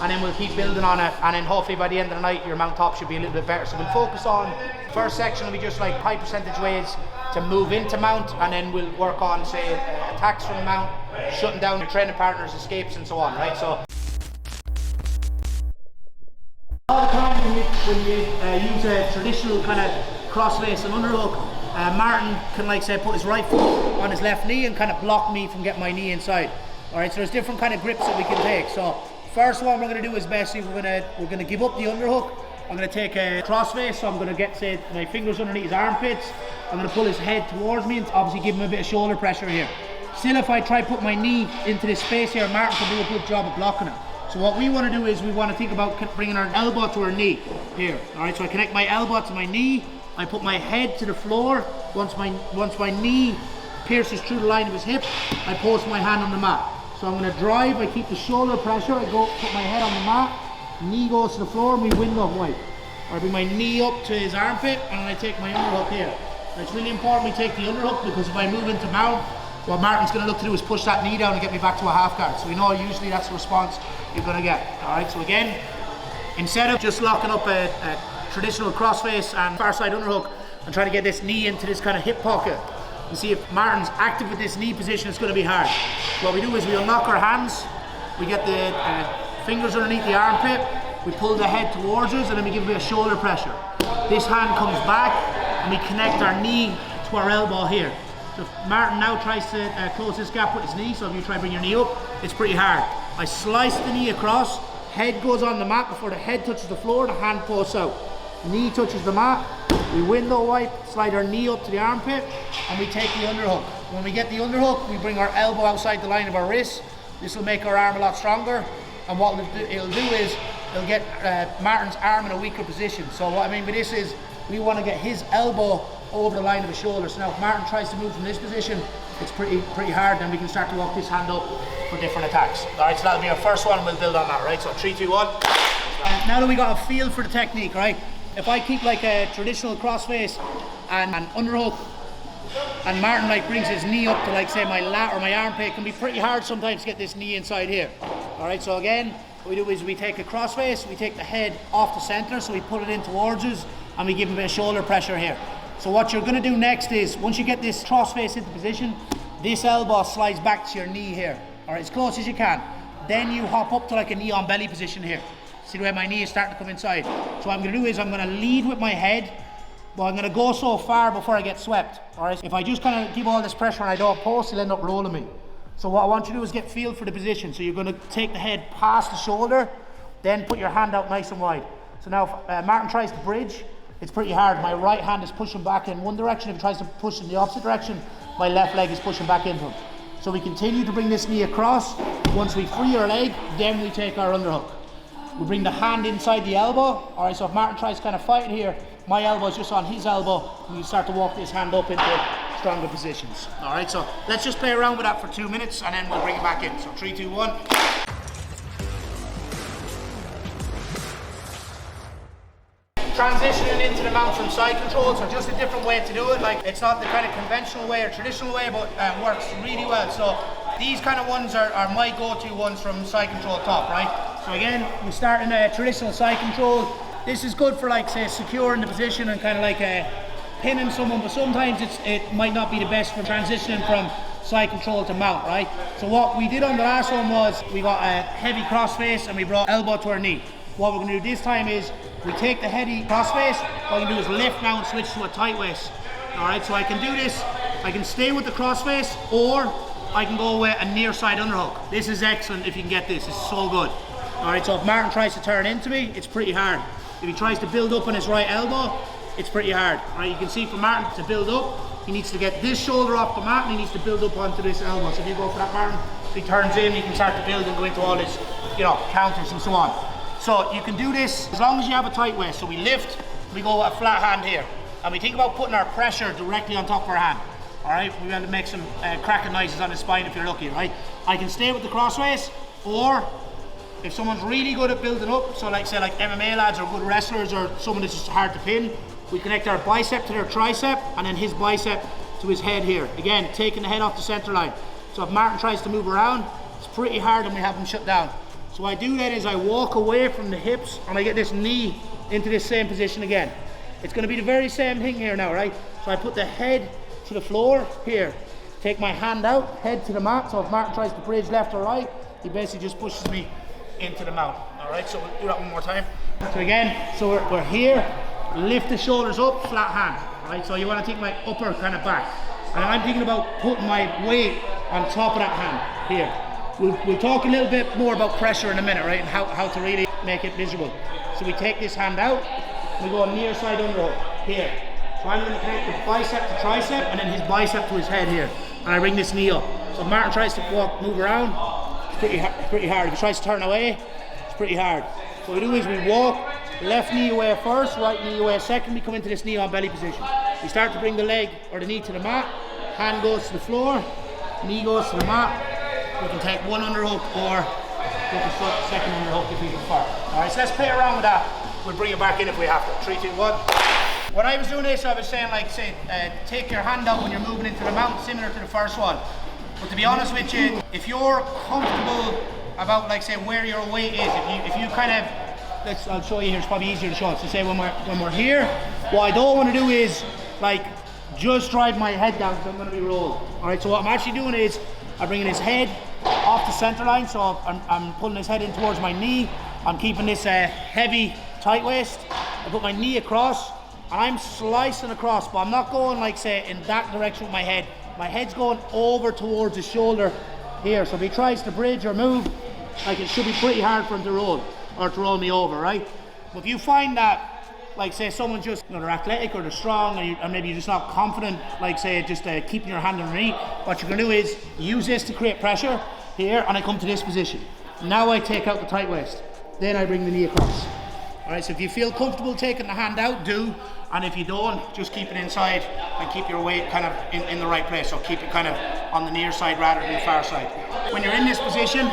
and then we'll keep building on it, and then hopefully by the end of the night your mount top should be a little bit better. So we'll focus on, first section will be just like high percentage ways to move into mount, and then we'll work on, say, attacks from the mount, shutting down your training partners, escapes and so on, right? So a lot of time when you use a traditional kind of crossface and underhook, Martin can, like say, put his right foot on his left knee and kind of block me from getting my knee inside. Alright, so there's different kind of grips that we can take. So first one we're going to do is basically we're going to give up the underhook. I'm going to take a crossface, so I'm going to get, say, my fingers underneath his armpits. I'm going to pull his head towards me and obviously give him a bit of shoulder pressure here. Still, if I try to put my knee into this space here, Martin can do a good job of blocking it. So what we want to do is we want to think about bringing our elbow to our knee here. Alright, so I connect my elbow to my knee. I put my head to the floor. Once my knee pierces through the line of his hip, I post my hand on the mat. So I'm going to drive, I keep the shoulder pressure, I go put my head on the mat, knee goes to the floor, and we window wipe. Or I bring my knee up to his armpit, and I take my underhook here. And it's really important we take the underhook, because if I move into mount, what Martin's going to look to do is push that knee down and get me back to a half guard. So we know usually that's the response you're going to get. Alright, so again, instead of just locking up a traditional crossface and far side underhook and trying to get this knee into this kind of hip pocket, you see if Martin's active with this knee position, it's going to be hard. What we do is we unlock our hands, we get the fingers underneath the armpit, we pull the head towards us, and then we give a bit of shoulder pressure. This hand comes back and we connect our knee to our elbow here. So if Martin now tries to close this gap with his knee, so if you try to bring your knee up, it's pretty hard. I slice the knee across, head goes on the mat. Before the head touches the floor, the hand posts out. Knee touches the mat, we window wipe, slide our knee up to the armpit, and we take the underhook. When we get the underhook, we bring our elbow outside the line of our wrist. This will make our arm a lot stronger, and what it'll do is it'll get Martin's arm in a weaker position. So what I mean by this is we want to get his elbow over the line of his shoulder. So now if Martin tries to move from this position, it's pretty hard. Then we can start to walk this hand up for different attacks. Alright, so that'll be our first one, and we'll build on that, right? So 3, 2, 1. Now that we got a feel for the technique, right? If I keep like a traditional crossface and an underhook, and Martin like brings his knee up to, like, say, my lat or my armpit, it can be pretty hard sometimes to get this knee inside here. Alright, so again, what we do is we take a crossface, we take the head off the center, so we put it in towards us, and we give him a bit of shoulder pressure here. So what you're going to do next is, once you get this crossface into position, this elbow slides back to your knee here, or as close as you can. Then you hop up to like a knee on belly position here. See the way my knee is starting to come inside? So what I'm going to do is I'm going to lead with my head, but I'm going to go so far before I get swept. Alright, if I just kind of give all this pressure and I don't post, he'll end up rolling me. So what I want you to do is get feel for the position. So you're going to take the head past the shoulder, then put your hand out nice and wide. So now if Martin tries to bridge, it's pretty hard. My right hand is pushing back in one direction. If he tries to push in the opposite direction, my left leg is pushing back into him. So we continue to bring this knee across. Once we free our leg, then we take our underhook. We bring the hand inside the elbow. Alright, so if Martin tries to kind of fight here, my elbow is just on his elbow, and we start to walk this hand up into stronger positions. Alright, so let's just play around with that for 2 minutes, and then we'll bring it back in. So 3, 2, 1. Transitioning into the mount from side control, so just a different way to do it. Like, it's not the kind of conventional way or traditional way, but works really well. So these kind of ones are my go-to ones from side control top, right? So again, we start in a traditional side control. This is good for, like, say, securing the position and kind of like pinning someone, but sometimes it might not be the best for transitioning from side control to mount, right? So what we did on the last one was we got a heavy crossface and we brought elbow to our knee. What we're going to do this time is we take the heavy crossface, what we can do is lift now and switch to a tight waist. Alright, so I can do this, I can stay with the crossface, or I can go with a near side underhook. This is excellent if you can get this, it's so good. Alright, so if Martin tries to turn into me, it's pretty hard. If he tries to build up on his right elbow, it's pretty hard. Alright, you can see for Martin to build up, he needs to get this shoulder off the mat and he needs to build up onto this elbow. So if you go for that, Martin, if he turns in, he can start to build and go into all his, counters and so on. So you can do this as long as you have a tight waist. So we lift, we go with a flat hand here. And we think about putting our pressure directly on top of our hand. Alright, we want to make some cracking noises on the spine if you're lucky, right? I can stay with the crossface, or if someone's really good at building up, so like say like MMA lads or good wrestlers or someone that's just hard to pin, we connect our bicep to their tricep and then his bicep to his head here. Again, taking the head off the center line. So if Martin tries to move around, it's pretty hard and we have him shut down. So I do that is I walk away from the hips and I get this knee into this same position again. It's going to be the very same thing here now, right? So I put the head to the floor here, take my hand out, head to the mat. So if Martin tries to bridge left or right, he basically just pushes me into the mount. All right, so we'll do that one more time. So again, so we're here, lift the shoulders up, flat hand. All right, so you want to take my upper kind of back. And I'm thinking about putting my weight on top of that hand here. We'll talk a little bit more about pressure in a minute, right? And how to really make it visible. So we take this hand out, we go near side underhook here. So I'm going to connect the bicep to tricep and then his bicep to his head here. And I bring this knee up. So if Martin tries to move around, it's pretty hard. If he tries to turn away, it's pretty hard. So what we do is we walk, left knee away first, right knee away second. We come into this knee on belly position. We start to bring the leg or the knee to the mat, hand goes to the floor, knee goes to the mat. We can take one underhook or take a second underhook if we prefer. Alright, so let's play around with that. We'll bring it back in if we have to. 3, 2, 1. When I was doing this, I was saying take your hand out when you're moving into the mount, similar to the first one. But to be honest with you, if you're comfortable about where your weight is, if you kind of, I'll show you here, it's probably easier to show. So say when we're here, what I don't want to do is just drive my head down because I'm going to be rolled. Alright, so what I'm actually doing is I'm bringing his head off the center line, so I'm pulling his head in towards my knee. I'm keeping this heavy tight waist. I put my knee across and I'm slicing across, but I'm not going in that direction with my head. My head's going over towards his shoulder here. So if he tries to bridge or move, it should be pretty hard for him to roll or to roll me over, right? But if you find that say someone's just, they're athletic or they're strong or maybe you're just not confident, just keeping your hand underneath, what you can do is use this to create pressure here and I come to this position. Now I take out the tight waist. Then I bring the knee across. Alright, so if you feel comfortable taking the hand out, do. And if you don't, just keep it inside and keep your weight kind of in the right place. So keep it kind of on the near side rather than the far side. When you're in this position,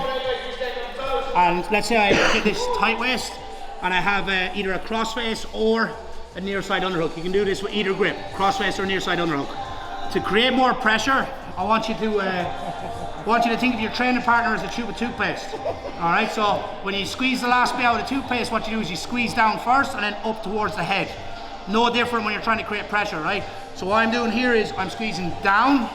and let's say I get this tight waist, and I have either a crossface or a near side underhook. You can do this with either grip, crossface or near side underhook. To create more pressure, I want you to think of your training partner as a tube of toothpaste. All right, so when you squeeze the last bit out of the toothpaste, what you do is you squeeze down first and then up towards the head. No different when you're trying to create pressure, right? So what I'm doing here is I'm squeezing down,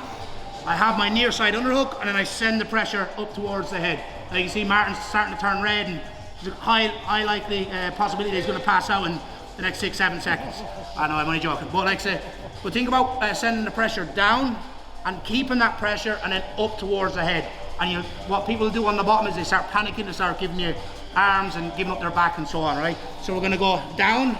I have my near side underhook, and then I send the pressure up towards the head. Now you see Martin's starting to turn red, and there's a high likely possibility that he's going to pass out in the next 6-7 seconds. I know, I'm only joking, but but think about sending the pressure down and keeping that pressure and then up towards the head. And what people do on the bottom is they start panicking, they start giving you arms and giving up their back and so on, right? So we're going to go down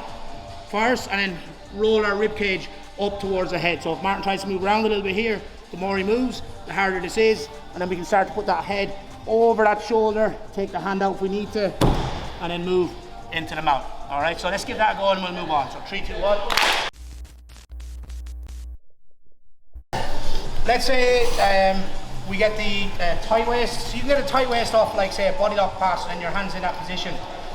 first and then roll our rib cage up towards the head. So if Martin tries to move around a little bit here, the more he moves, the harder this is. And then we can start to put that head over that shoulder, take the hand out if we need to, and then move into the mount. All right, so let's give that a go and we'll move on. So 3, 2, 1. Let's say we get the tight waist. So you can get a tight waist off, say a body lock pass, and then your hands in that position.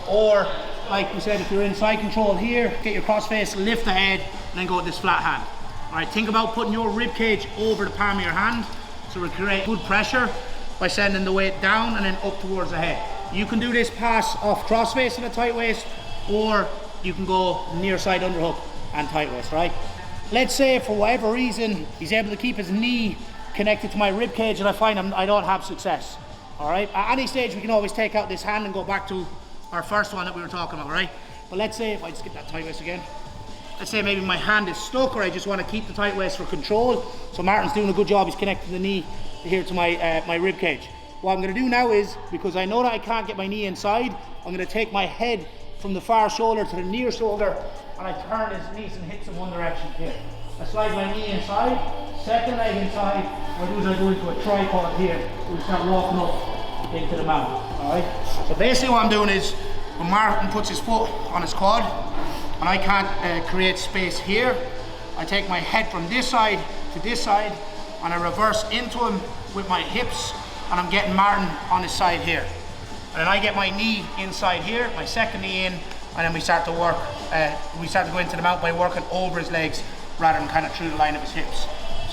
Or, like we said, if you're in side control here, get your cross face, lift the head, and then go with this flat hand. All right, think about putting your rib cage over the palm of your hand, so we create good pressure by sending the weight down and then up towards the head. You can do this pass off cross face in a tight waist, or you can go near side underhook and tight waist, right? Let's say for whatever reason he's able to keep his knee connected to my rib cage and I find I don't have success. All right, at any stage we can always take out this hand and go back to our first one that we were talking about, right? But let's say if I just get that tight waist again, let's say maybe my hand is stuck or I just want to keep the tight waist for control. So Martin's doing a good job, he's connecting the knee here to my rib cage. What I'm going to do now is, because I know that I can't get my knee inside, I'm going to take my head from the far shoulder to the near shoulder and I turn his knees and hips in one direction here. I slide my knee inside, second leg inside, what I do is I go into a tripod here, we start walking up into the mount, alright? So basically what I'm doing is, when Martin puts his foot on his quad, and I can't create space here, I take my head from this side to this side, and I reverse into him with my hips, and I'm getting Martin on his side here. And then I get my knee inside here, my second knee in, and then we start to work, we start to go into the mount by working over his legs rather than kind of through the line of his hips.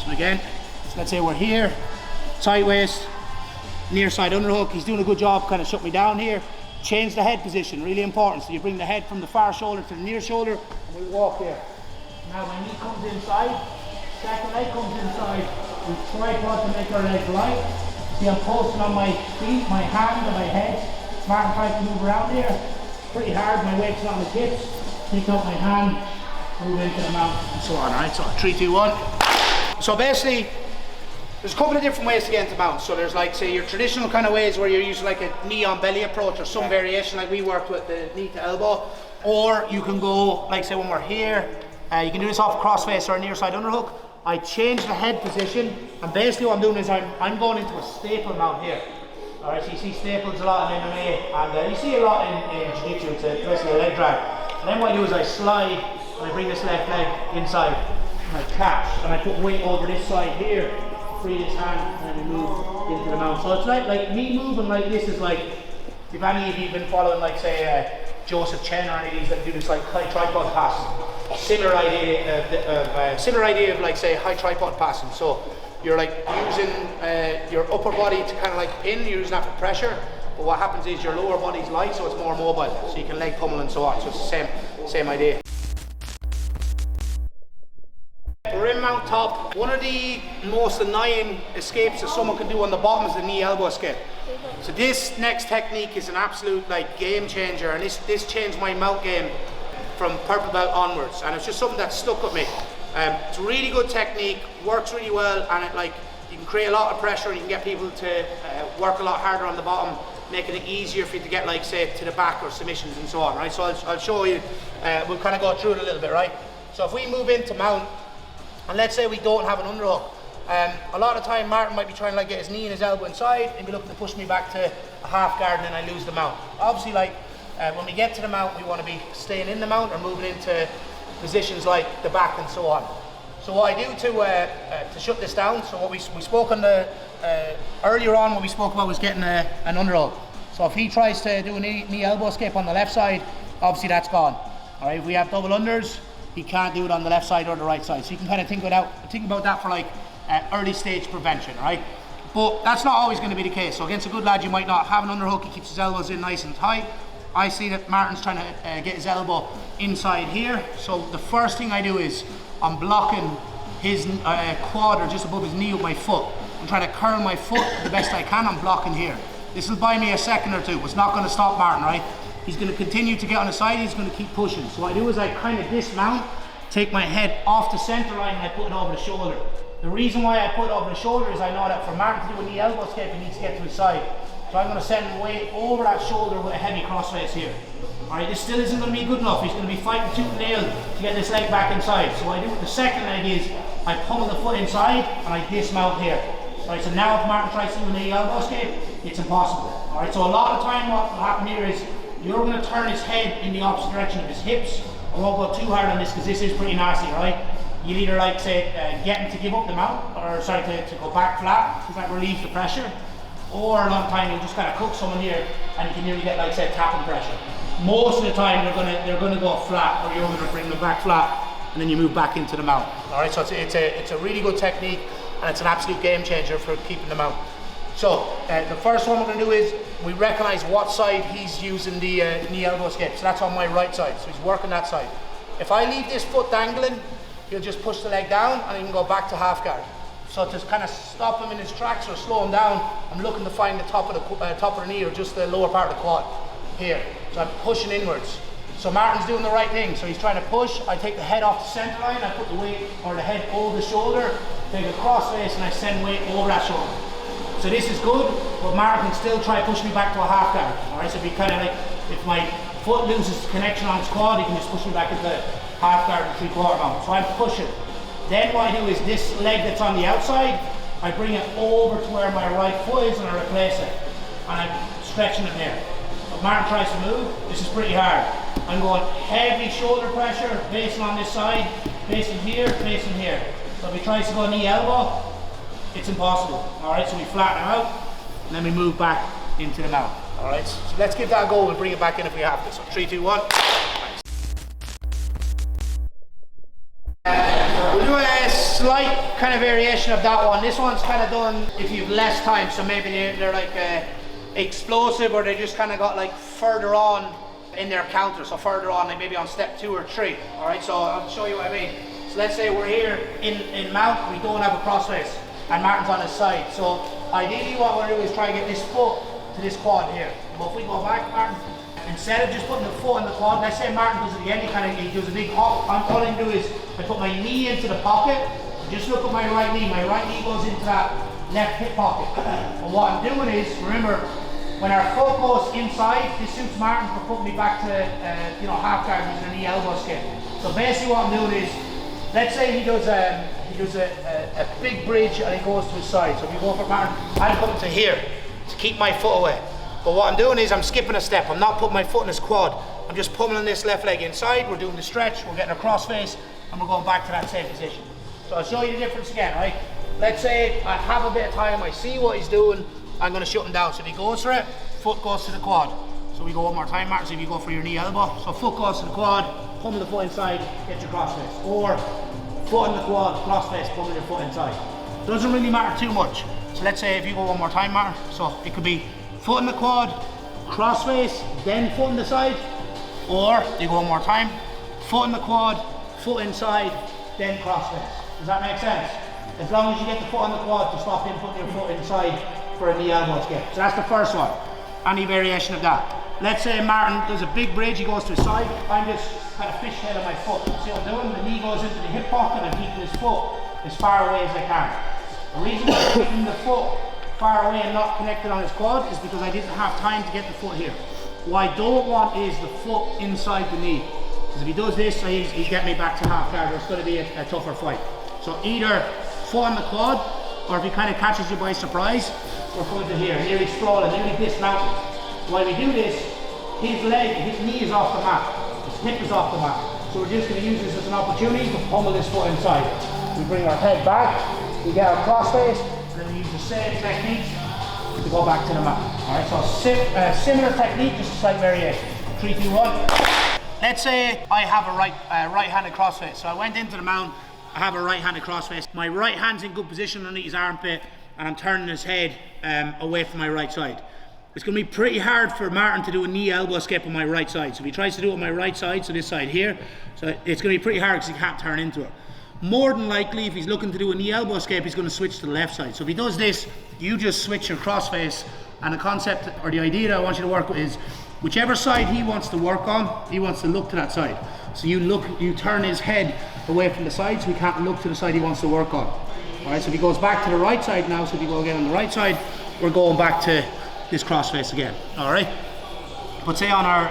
So again, let's say we're here, tight waist, near side underhook. He's doing a good job kind of shutting me down here. Change the head position, really important. So you bring the head from the far shoulder to the near shoulder, and we walk here. Now my knee comes inside, second leg comes inside. We tripod to make our legs light. See, I'm posting on my feet, my hand and my head. Martin tries to move around here. Pretty hard, my weight's on the hips. Pick up my hand, move into the mount, and so on, right? So 3, 2, 1. So basically, there's a couple of different ways to get into mount. So there's like, say, your traditional kind of ways where you're using like a knee on belly approach or some variation like we worked with the knee to elbow. Or you can go, like say when we're here, you can do this off a crossface or a near side underhook. I change the head position, and basically what I'm doing is I'm going into a staple mount here. Alright, so you see staples a lot in MMA, and you see a lot in Jiu-Jitsu. It's basically a leg drag. And then what I do is I slide, and I bring this left leg inside, and I catch, and I put weight over this side here, free this hand, and then we move into the mount. So it's like me moving like this is like, if any of you have been following like say Joseph Chen or any of these that do this like high tripod passing, similar idea of like say high tripod passing. So you're like using your upper body to kind of like pin, you're using that for pressure, but what happens is your lower body's light, so it's more mobile, so you can leg pummel and so on. So it's the same idea. Rim mount top. One of the most annoying escapes that someone can do on the bottom is the knee elbow escape. So this next technique is an absolute like game changer, and this changed my mount game from purple belt onwards, and it's just something that stuck with me. It's a really good technique, works really well, and it you can create a lot of pressure, and you can get people to work a lot harder on the bottom, making it easier for you to get like say to the back or submissions and so on, right? So I'll show you, we'll kind of go through it a little bit, right? So if we move into mount, and let's say we don't have an underhook, a lot of the time Martin might be trying to like get his knee and his elbow inside and be looking to push me back to a half guard, and then I lose the mount. Obviously like when we get to the mount, we want to be staying in the mount or moving into positions like the back and so on. So what I do to shut this down, so what we spoke on the earlier on, what we spoke about was getting an underhook. So if he tries to do a knee elbow escape on the left side, obviously that's gone. All right, if we have double unders, he can't do it on the left side or the right side. So you can kind of think about that for like early stage prevention, right? But that's not always going to be the case. So against a good lad, you might not have an underhook. He keeps his elbows in nice and tight. I see that Martin's trying to get his elbow inside here. So the first thing I do is I'm blocking his quad or just above his knee with my foot. I'm trying to curl my foot the best I can. I'm blocking here. This will buy me a second or two. It's not going to stop Martin, right? He's going to continue to get on the side. He's going to keep pushing. So what I do is I kind of dismount, take my head off the center line, and I put it over the shoulder. The reason why I put it over the shoulder is I know that for Martin to do a knee elbow escape, he needs to get to his side. So I'm going to send weight over that shoulder with a heavy crossface here. Alright, this still isn't going to be good enough. He's going to be fighting tooth and nail to get this leg back inside. So what I do with the second leg is I pummel the foot inside and I dismount here. Alright, so now if Martin tries to do a knee elbow escape, it's impossible. Alright, so a lot of time what will happen here is you're going to turn his head in the opposite direction of his hips. I won't go too hard on this because this is pretty nasty, right? You'll either like say get him to give up the mount, or sorry, to go back flat, because that relieves the pressure. Or a lot of time you'll just kind of cook someone here and you can nearly get like say tapping pressure. Most of the time they're gonna go flat, or you're gonna bring them back flat and then you move back into the mount. Alright, so it's a really good technique, and it's an absolute game changer for keeping them out. So the first one we're going to do is we recognize what side he's using the knee elbow escape. So that's on my right side, so he's working that side. If I leave this foot dangling, he'll just push the leg down and he can go back to half guard. So to kind of stop him in his tracks or slow him down, I'm looking to find the top of the knee or just the lower part of the quad here. So I'm pushing inwards. So Martin's doing the right thing. So he's trying to push. I take the head off the center line, I put the weight or the head over the shoulder, take a cross face, and I send weight over that shoulder. So this is good, but Martin can still try to push me back to a half guard. Alright, so it'd be kind of like if my foot loses connection on his quad, he can just push me back into half guard and 3/4 mount. So I'm pushing. Then what I do is this leg that's on the outside, I bring it over to where my right foot is and I replace it. And I'm stretching it there. If Martin tries to move, this is pretty hard. I'm going heavy shoulder pressure, basing on this side, basing here, basing here. So if he tries to go knee elbow, it's impossible. Alright, so we flatten him out, and then we move back into the mount. Alright, so let's give that a go. We'll bring it back in if we have to. So 3, 2, 1. We'll do a slight kind of variation of that one. This one's kind of done if you've less time, so maybe they're like explosive, or they just kind of got like further on in their counter, so further on, like maybe on step 2 or 3. All right, so I'll show you what I mean. So let's say we're here in mount, we don't have a crossface, and Martin's on his side. So ideally what we're doing is try to get this foot to this quad here. But if we go back, Martin, instead of just putting the foot on the quad, let's say Martin does it again, he does a big hop. All I do is I put my knee into the pocket, just look at my right knee goes into that left hip pocket. And what I'm doing is, remember, when our foot goes inside, this suits Martin for putting me back to half guard using a knee elbow skip. So basically what I'm doing is, let's say he does a big bridge and he goes to his side. So if you go for Martin, I'm putting to here to keep my foot away. But what I'm doing is I'm skipping a step. I'm not putting my foot in his quad. I'm just pummeling this left leg inside. We're doing the stretch. We're getting a crossface, and we're going back to that same position. So I'll show you the difference again, right? Let's say I have a bit of time. I see what he's doing. I'm going to shut him down. So if he goes for it, foot goes to the quad. So we go one more time, Martin. So if you go for your knee elbow, so foot goes to the quad, pummel the foot inside, get your crossface. Or foot in the quad, crossface, pummel your foot inside. Doesn't really matter too much. So let's say if you go one more time, Martin. So it could be foot in the quad, crossface, then foot in the side, or you go one more time, foot in the quad, foot inside, then crossface. Does that make sense? As long as you get the foot on the quad to stop him putting your foot inside for a knee elbow skip. So that's the first one. Any variation of that. Let's say Martin does a big bridge, he goes to his side, I'm just kind of fishtail on my foot. See what I'm doing? The knee goes into the hip pocket and I'm keeping his foot as far away as I can. The reason why I'm keeping the foot far away and not connected on his quad is because I didn't have time to get the foot here. What I don't want is the foot inside the knee. Because if he does this, he's getting me back to half guard, or it's going to be a tougher fight. So either foot on the quad, or if he kind of catches you by surprise, we're going to here, nearly sprawling, nearly dismounting. While we do this, his knee is off the mat, his hip is off the mat. So we're just going to use this as an opportunity to pummel this foot inside. We bring our head back, we get our crossface, and then we use the same technique to go back to the mat. Alright, so similar technique, just a slight variation. 3, 2, 1. Let's say I have a right-handed crossface. So I went into the mount, I have a right-handed crossface. My right hand's in good position underneath his armpit, and I'm turning his head away from my right side. It's going to be pretty hard for Martin to do a knee elbow skip on my right side. So if he tries to do it on my right side, so this side here, so it's going to be pretty hard because he can't turn into it. More than likely, if he's looking to do a knee elbow escape, he's going to switch to the left side. So if he does this, you just switch your crossface, and the concept or the idea that I want you to work with is whichever side he wants to work on, he wants to look to that side. So you turn his head away from the side so he can't look to the side he wants to work on. Alright, so if he goes back to the right side now, so if you go again on the right side, we're going back to this crossface again. Alright, but say on our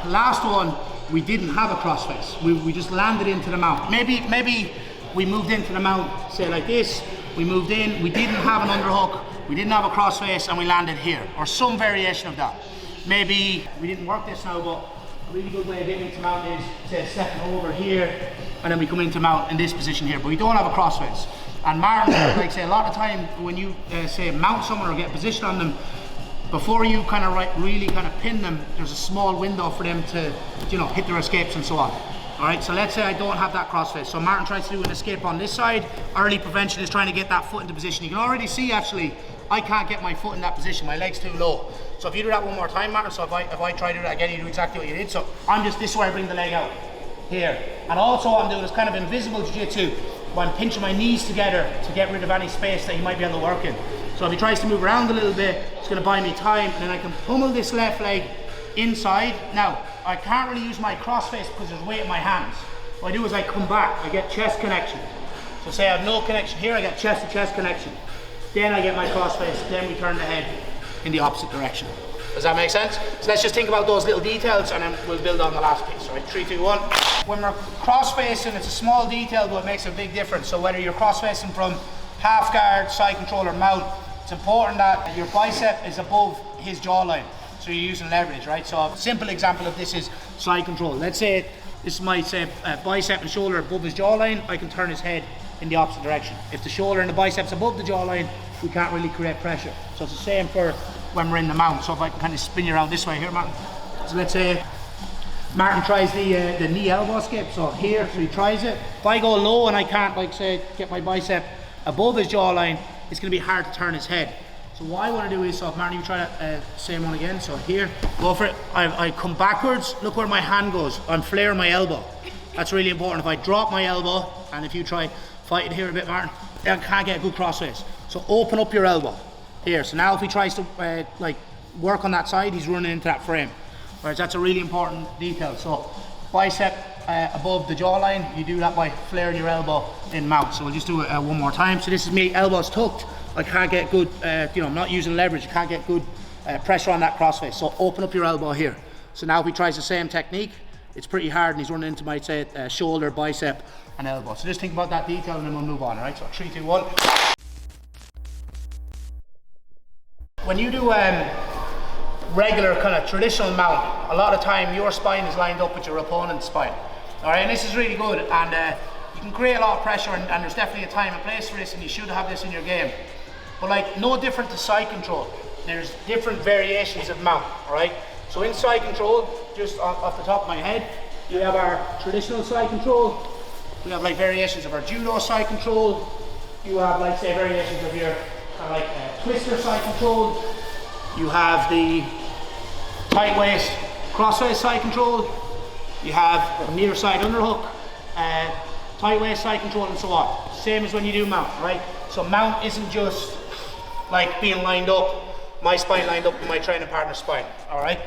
last one, we didn't have a crossface. We just landed into the mount. Maybe we moved into the mount, say like this, we moved in, we didn't have an underhook, we didn't have a crossface, and we landed here, or some variation of that. Maybe we didn't work this now, but a really good way of getting into mount is, say, stepping over here, and then we come into mount in this position here, but we don't have a crossface. And Martin, like say, a lot of time when you say mount someone or get a position on them, before you kind of really kind of pin them, there's a small window for them to, hit their escapes and so on. All right, so let's say I don't have that crossface. So Martin tries to do an escape on this side. Early prevention is trying to get that foot into position. You can already see, actually, I can't get my foot in that position. My leg's too low. So if you do that one more time, Martin, so if I try to do that again, you do exactly what you did. So I'm just, this way I bring the leg out, here. And also what I'm doing is kind of invisible jiu-jitsu, where I'm pinching my knees together to get rid of any space that he might be able to work in. So if he tries to move around a little bit, it's going to buy me time, and then I can pummel this left leg inside. Now, I can't really use my crossface because there's weight in my hands. What I do is I come back, I get chest connection. So say I have no connection here, I get chest to chest connection. Then I get my crossface, then we turn the head in the opposite direction. Does that make sense? So let's just think about those little details and then we'll build on the last piece. All right, 3, 2, 1. When we're cross-facing, it's a small detail, but it makes a big difference. So whether you're cross-facing from half guard, side control, or mount, it's important that your bicep is above his jawline. So you're using leverage, right? So a simple example of this is side control. Let's say this is my bicep and shoulder above his jawline, I can turn his head in the opposite direction. If the shoulder and the bicep's above the jawline, we can't really create pressure. So it's the same for when we're in the mount. So if I can kind of spin you around this way here, Martin. So let's say Martin tries the knee elbow skip, so here, so he tries it. If I go low and I can't, like say, get my bicep above his jawline, it's going to be hard to turn his head. So what I want to do is, so if Martin, you try that same one again, so here, go for it. I come backwards, look where my hand goes, I'm flaring my elbow. That's really important. If I drop my elbow, and if you try fight it here a bit, Martin, I can't get a good crossface. So open up your elbow here. So now if he tries to like work on that side, he's running into that frame. Whereas that's a really important detail. So bicep above the jawline, you do that by flaring your elbow in mount. So we'll just do it one more time. So this is me, elbows tucked. I can't get good, you know, I'm not using leverage. I can't get good pressure on that crossface. So open up your elbow here. So now if he tries the same technique, it's pretty hard and he's running into my, say, shoulder, bicep and elbow. So just think about that detail and then we'll move on, all right? So 3, 2, 1. When you do regular kind of traditional mount, a lot of time your spine is lined up with your opponent's spine. All right, and this is really good, and you can create a lot of pressure, and there's definitely a time and place for this, and you should have this in your game. But like, no different to side control. There's different variations of mount, all right? So in side control, just off the top of my head, you have our traditional side control. We have like variations of our judo side control. You have like, say, variations of your kind of like twister side control. You have the tight waist crossface side control. You have near side underhook, tight waist side control, and so on. Same as when you do mount, right? So mount isn't just like being lined up, my spine lined up with my training partner's spine, all right?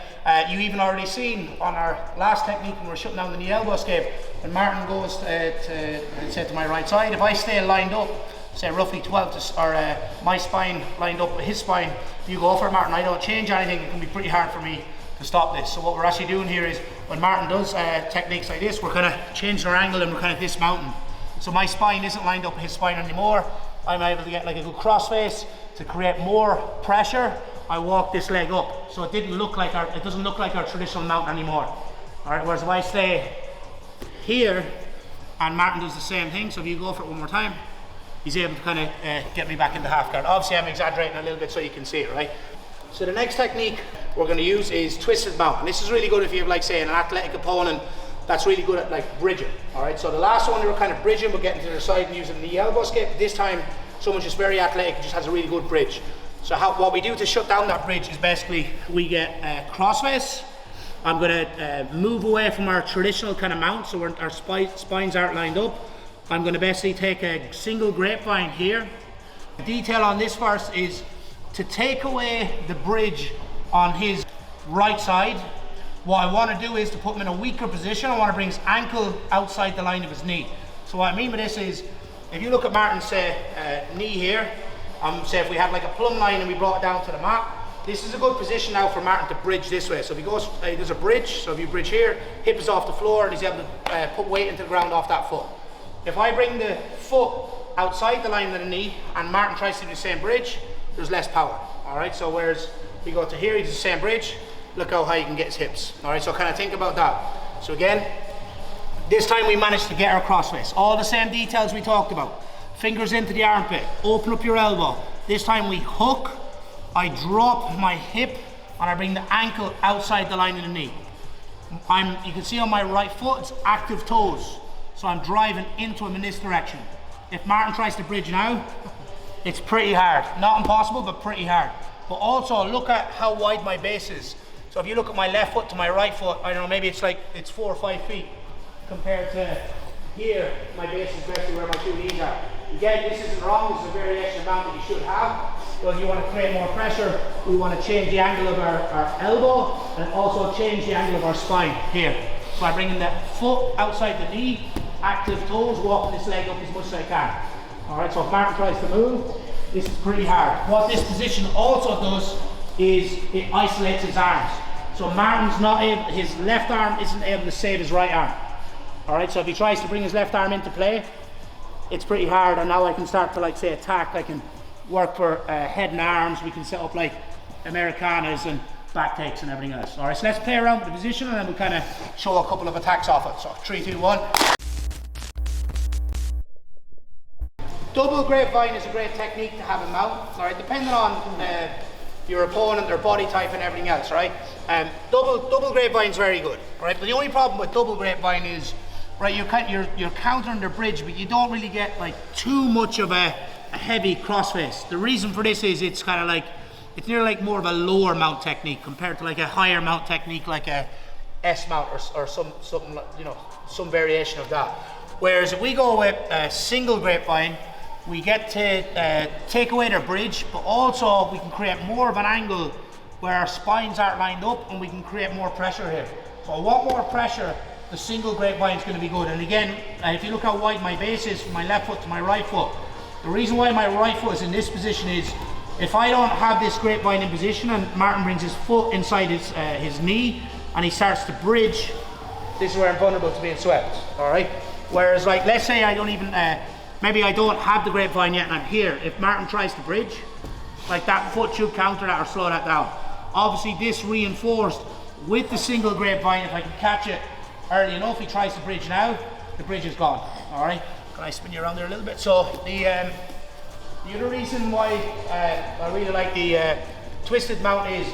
You even already seen on our last technique when we're shutting down the knee elbow escape, when Martin goes to my right side, if I stay lined up, say roughly 12 to, or my spine lined up with his spine, you go for it, Martin, I don't change anything, it can be pretty hard for me to stop this. So what we're actually doing here is, when Martin does techniques like this, we're kind of changing our angle and we're kind of dismounting. So my spine isn't lined up with his spine anymore. I'm able to get like a good crossface to create more pressure. I walk this leg up, so it doesn't look like our traditional mount anymore. All right, whereas if I stay here and Martin does the same thing, so if you go for it one more time, he's able to kind of get me back into half guard. Obviously I'm exaggerating a little bit so you can see it, right? So the next technique we're going to use is twisted mount, and this is really good if you have, like, say, an athletic opponent that's really good at like bridging. All right, so the last one they were kind of bridging, but getting to their side and using the elbow escape. This time someone's just very athletic, just has a really good bridge. So what we do to shut down that bridge is basically we get crossface. I'm going to move away from our traditional kind of mount, so our spines aren't lined up. I'm going to basically take a single grapevine here. The detail on this first is to take away the bridge on his right side. What I want to do is to put him in a weaker position. I want to bring his ankle outside the line of his knee. So what I mean by this is, if you look at Martin's knee here, say if we had like a plumb line and we brought it down to the mat, this is a good position now for Martin to bridge this way. So if he goes, there's a bridge, so if you bridge here, hip is off the floor and he's able to put weight into the ground off that foot. If I bring the foot outside the line of the knee and Martin tries to do the same bridge, there's less power, all right? So whereas we go to here, he does the same bridge, look how high he can get his hips, all right? So kind of think about that. So again, this time we managed to get our crossface. All the same details we talked about. Fingers into the armpit, open up your elbow. This time we hook, I drop my hip, and I bring the ankle outside the line of the knee. You can see on my right foot, it's active toes. So I'm driving into him in this direction. If Martin tries to bridge now, it's pretty hard. Not impossible, but pretty hard. But also look at how wide my base is. So if you look at my left foot to my right foot, I don't know, maybe it's 4 or 5 feet compared to here. My base is basically where my 2 knees are. Again, this isn't wrong, this is a variation of mount that you should have. But if you want to create more pressure, we want to change the angle of our elbow and also change the angle of our spine here. So I bring in the foot outside the knee, active toes, walking this leg up as much as I can. All right, so if Martin tries to move, this is pretty hard. What this position also does is it isolates his arms. So Martin's not able, his left arm isn't able to save his right arm. All right, so if he tries to bring his left arm into play, it's pretty hard, and now I can start to, like, say, attack. I can work for head and arms. We can set up like Americanas and back takes and everything else. All right, so let's play around with the position and then we'll kind of show a couple of attacks off it. So 3, 2, 1. Double grapevine is a great technique to have in mount. All right, depending on your opponent, their body type and everything else, right? Double Grapevine's very good, right? But the only problem with double Grapevine is, right, you're countering their bridge, but you don't really get like too much of a heavy crossface. The reason for this is it's kind of like, it's nearly like more of a lower mount technique compared to like a higher mount technique like a S mount or something, you know, some variation of that. Whereas if we go with a single Grapevine, we get to take away their bridge, but also we can create more of an angle where our spines aren't lined up and we can create more pressure here. So I want more pressure, the single Grapevine is going to be good. And again, if you look how wide my base is from my left foot to my right foot, the reason why my right foot is in this position is if I don't have this Grapevine in position and Martin brings his foot inside his knee and he starts to bridge, this is where I'm vulnerable to being swept, all right? Whereas like, let's say I don't even, maybe I don't have the Grapevine yet and I'm here. If Martin tries to bridge, like that foot should counter that or slow that down. Obviously this reinforced with the single Grapevine, if I can catch it early enough, he tries to bridge now, the bridge is gone, all right? Can I spin you around there a little bit? So the other reason why I really like the twisted mount is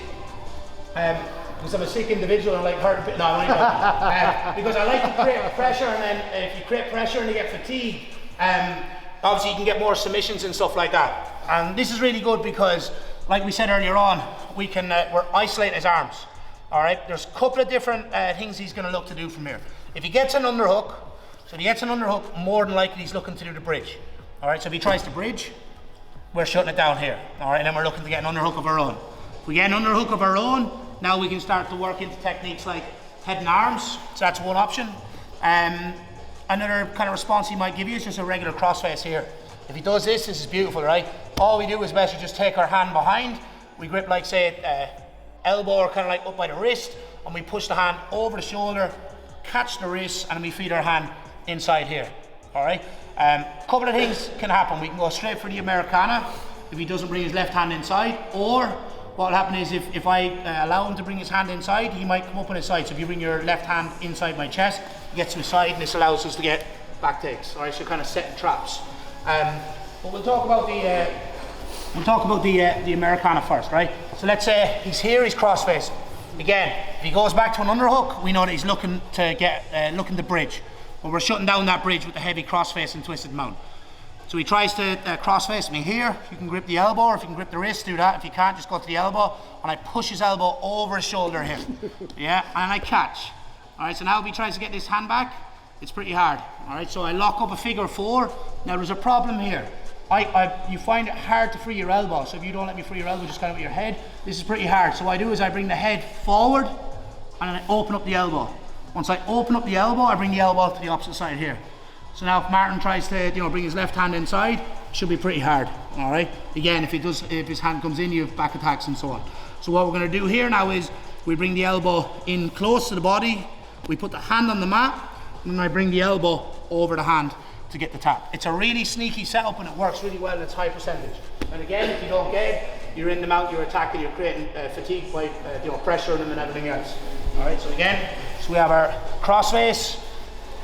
because I'm a sick individual and I like hard, no, I'm only because I like to create pressure, and then if you create pressure and you get fatigue, obviously you can get more submissions and stuff like that. And this is really good because, like we said earlier on, we can we're isolating his arms. All right, there's a couple of different things he's going to look to do from here. If he gets an underhook, so if he gets an underhook, more than likely he's looking to do the bridge. All right, so if he tries to bridge, we're shutting it down here. All right, and then we're looking to get an underhook of our own. If we get an underhook of our own, now we can start to work into techniques like head and arms, so that's one option. Another kind of response he might give you is just a regular crossface here. If he does this, this is beautiful, right? All we do is basically just take our hand behind, we grip like say elbow or kind of like up by the wrist, and we push the hand over the shoulder, catch the wrist, and we feed our hand inside here, all right? A couple of things can happen. We can go straight for the Americana if he doesn't bring his left hand inside, or what will happen is if I allow him to bring his hand inside, he might come up on his side. So if you bring your left hand inside my chest, he gets to his side, and this allows us to get back takes, all right? So kind of setting traps. But we'll talk about the Americana first, right? So let's say he's here, he's cross-facing. Again, if he goes back to an underhook, we know that he's looking to get looking to bridge. But we're shutting down that bridge with the heavy cross-face and twisted mount. So he tries to cross-face me here. You can grip the elbow, or if you can grip the wrist, do that. If you can't, just go to the elbow, and I push his elbow over his shoulder here. Yeah, and I catch. All right, so now if he tries to get this hand back, it's pretty hard. All right, so I lock up a figure 4. Now there's a problem here. You find it hard to free your elbow, so if you don't let me free your elbow, just kind of with your head, this is pretty hard. So what I do is I bring the head forward, and then I open up the elbow. Once I open up the elbow, I bring the elbow to the opposite side here. So now if Martin tries to, bring his left hand inside, it should be pretty hard, all right? Again, if his hand comes in, you have back attacks and so on. So what we're gonna do here now is we bring the elbow in close to the body, we put the hand on the mat, and then I bring the elbow over the hand to get the tap. It's a really sneaky setup and it works really well and it's high percentage. And again, if you don't get it, you're in the mount, you're attacking, you're creating fatigue by pressure on them and everything else. All right, so again, so we have our crossface.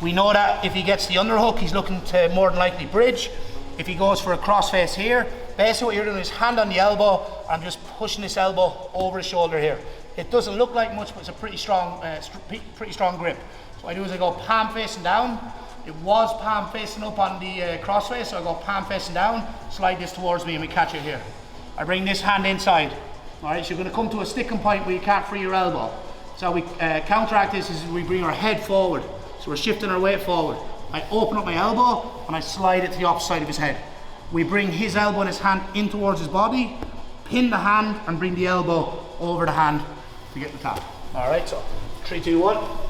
We know that if he gets the underhook, he's looking to more than likely bridge. If he goes for a crossface here, basically what you're doing is hand on the elbow, I'm just pushing this elbow over his shoulder here. It doesn't look like much, but it's a pretty strong grip. So what I do is I go palm facing down. It was palm facing up on the crossface, so I go palm facing down, slide this towards me, and we catch it here. I bring this hand inside. All right, so you're going to come to a sticking point where you can't free your elbow. So we counteract this is we bring our head forward. So we're shifting our weight forward. I open up my elbow and I slide it to the opposite side of his head. We bring his elbow and his hand in towards his body, pin the hand, and bring the elbow over the hand to get the tap. All right, so 3, 2, 1.